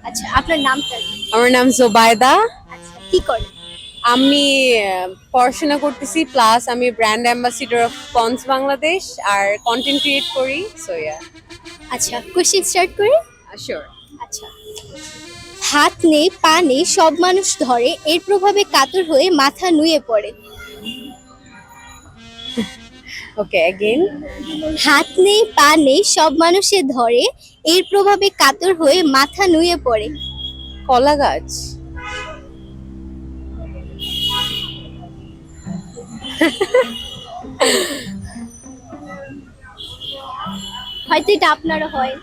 আচ্ছা, আপনার নামটা কি? আমার নাম জোবায়দা। আচ্ছা, কি করেন? আমি পড়াশোনা করতেছি, প্লাস আমি brand ambassador of Pond's Bangladesh আর কন্টেন্ট ক্রিয়েট করি। So yeah. আচ্ছা, কোশ্চেন স্টার্ট করি। শিওর। আচ্ছা, হাত নেই পা নেই সব মানুষ ধরে, এর প্রভাবে কাতর হয়ে মাথা নুয়ে পড়ে। ওকে, অ্যাগেন। হাত নেই পা নেই সব মানুষে ধরে, এর প্রভাবে কাতর হয়ে মাথা নুয়ে পড়ে। কলা গাছ। হয়তো এটা আপনারও হয়।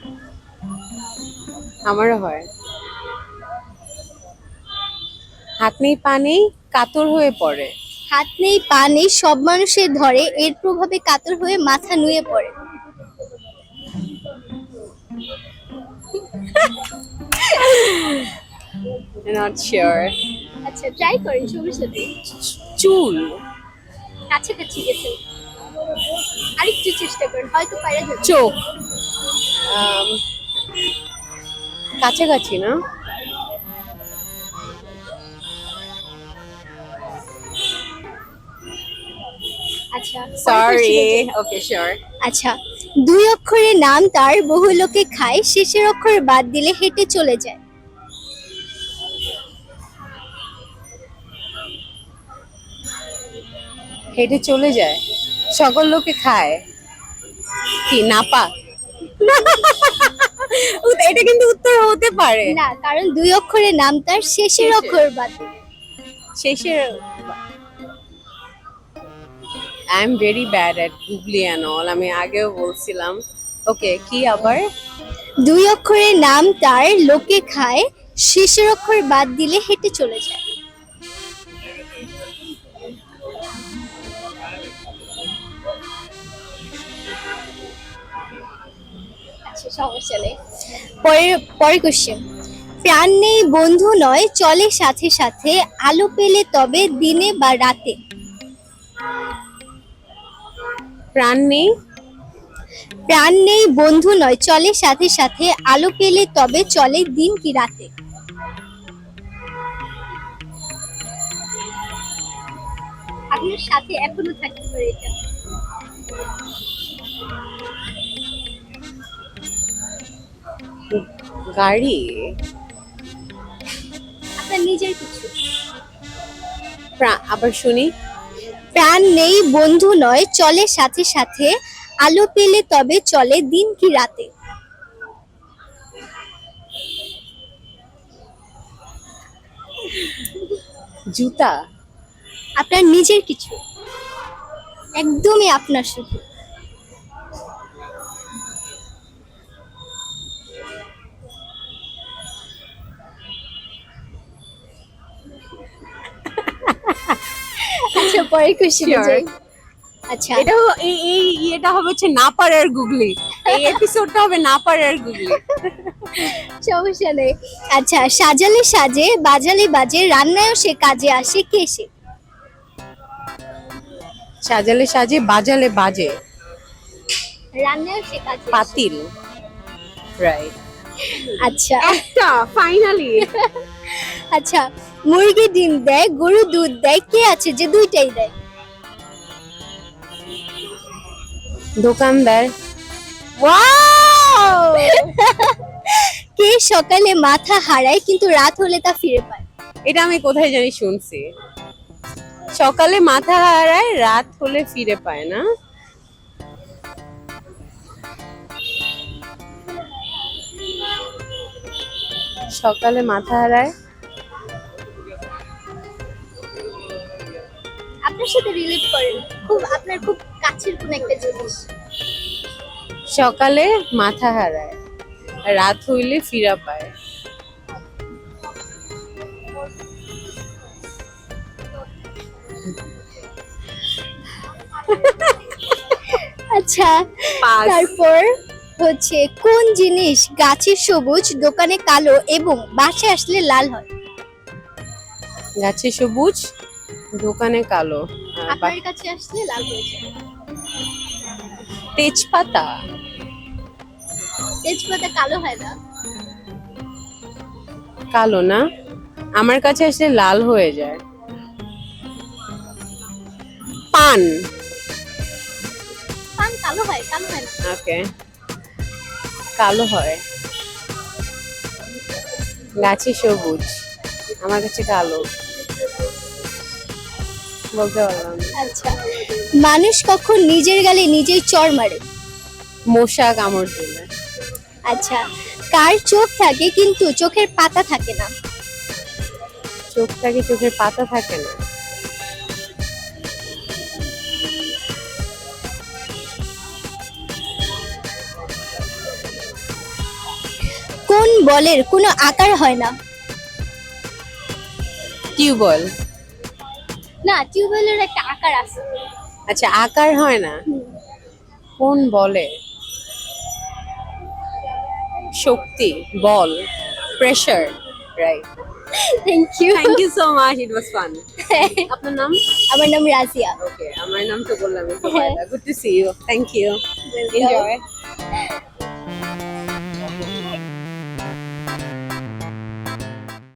আমারও হয়। হাত নেই পা নেই, কাতর হয়ে পড়ে। হাত নেই পা নেই সব মানুষের ধরে, এর প্রভাবে কাতর হয়ে মাথা নুয়ে পড়ে। Not sure. আচ্ছা, ট্রাই করেন, সমস্যা নেই। চুল। কাছাকাছি গেছেন, আরেকটু চেষ্টা করেন, হয়তো পারা যাবে। চোখ। আম, কাছাকাছি না? আচ্ছা, সরি। পরের question এ যাই। ওকে, শিওর। আচ্ছা, দুই অক্ষরের নাম তার, বহু লোকে খায়, শেষের অক্ষর বাদ দিলে হেঁটে চলে যায়। হেঁটে চলে যায়, সকল লোকে খায়। কি নাপা? এটা কিন্তু উত্তর হতে পারে। না, কারণ দুই অক্ষরের নাম তার, শেষের শেষের। অক্ষর বাদ দিলে। শেষের। I am very bad at googly and all, আমি আগেও বলছিলাম। ওকে, কি আবার? দুই অক্ষরের নাম তার, লোকে খায়, শেষের অক্ষর বাদ দিলে হেঁটে চলে যায়। আচ্ছা, সমস্যা নেই। পরের কোশ্চেন। প্রাণ নেই বন্ধু নয় চলে সাথে সাথে, আলো পেলে তবে দিনে বা রাতে। প্রাণ নেই। প্রাণ নেই বন্ধু নয় চলে সাথে সাথে, আলো পেলে তবে চলে দিন কি রাতে। আপনার সাথে এখনো থাকতে পারে এটা। গাড়ি। আপনার নিজের কিছু। আবার শুনি। প্রাণ নেই বন্ধু নয় চলে সাথে সাথে, আলো পেলে তবে চলে দিন কি রাতে। জুতা। আপনার নিজের কিছু, একদমই আপনার শুধু। আচ্ছা, পরের কোশ্চেনে Sure. যাই। আচ্ছা, এটা হবে হচ্ছে না পারার গুগলি। এই এপিসোডটা হবে না পারার গুগলি। সমস্যা নেই। আচ্ছা, সাজালে সাজে বাজালে বাজে, রান্নায়ও সে কাজে আসে, কে সে? সাজালে সাজে, বাজালে বাজে। রান্নায়ও সে কাজে আসে। পাতিল। রাইট। আচ্ছা। একটা ফাইনালি। আচ্ছা, মুরগি ডিম দেয় গরু দুধ দেয়, কে আছে যে দুইটাই দেয়? দোকানদার। ওয়াও! কে সকালে মাথা হারায় কিন্তু রাত হলে তা ফিরে পায়? এটা আমি কোথায় জানি শুনছি। সকালে মাথা হারায়, রাত হলে ফিরে পায় না? সকালে মাথা হারায়। আপনার সাথে রিলেট করেন, খুব আপনার খুব কাছের কোন একটা জিনিস। সকালে মাথা হারায়, রাত হইলে ফিরা পায়। আচ্ছা, পাস। তারপর হচ্ছে কোন জিনিস গাছে সবুজ দোকানে কালো এবং বাসায় আসলে লাল হয়? গাছে সবুজ, দোকানে কালো। আপনার কাছে আসলে লাল হয়ে যায়। তেজপাতা। তেজপাতা কালো হয় না। কালো না, আমার কাছে আসলে লাল হয়ে যায়। পান। পান কালো হয়? কালো হয় না। ওকে, কালো হয়। গাছে সবুজ, আমার কাছে কালো। বলতে পারলাম না। আচ্ছা, মানুষ কখন নিজের গালে নিজেই চড় মারে? মশা কামড় দিলে। আচ্ছা, কার চোখ থাকে কিন্তু চোখের পাতা থাকে না? চোখ থাকে, চোখের পাতা থাকে না। কোন বলের কোনো আকার হয় না? টিউবওয়েল। না, টিউবওয়েলের একটা আকার আছে। আচ্ছা, আকার হয় না। কোন বলে? শক্তি, বল, pressure. Right. Thank you. Thank you so much, it was fun. আপনার নাম? আমার নাম রাজিয়া। ওকে, আমার নাম তো বললাম। Good to see you. Thank you. Enjoy.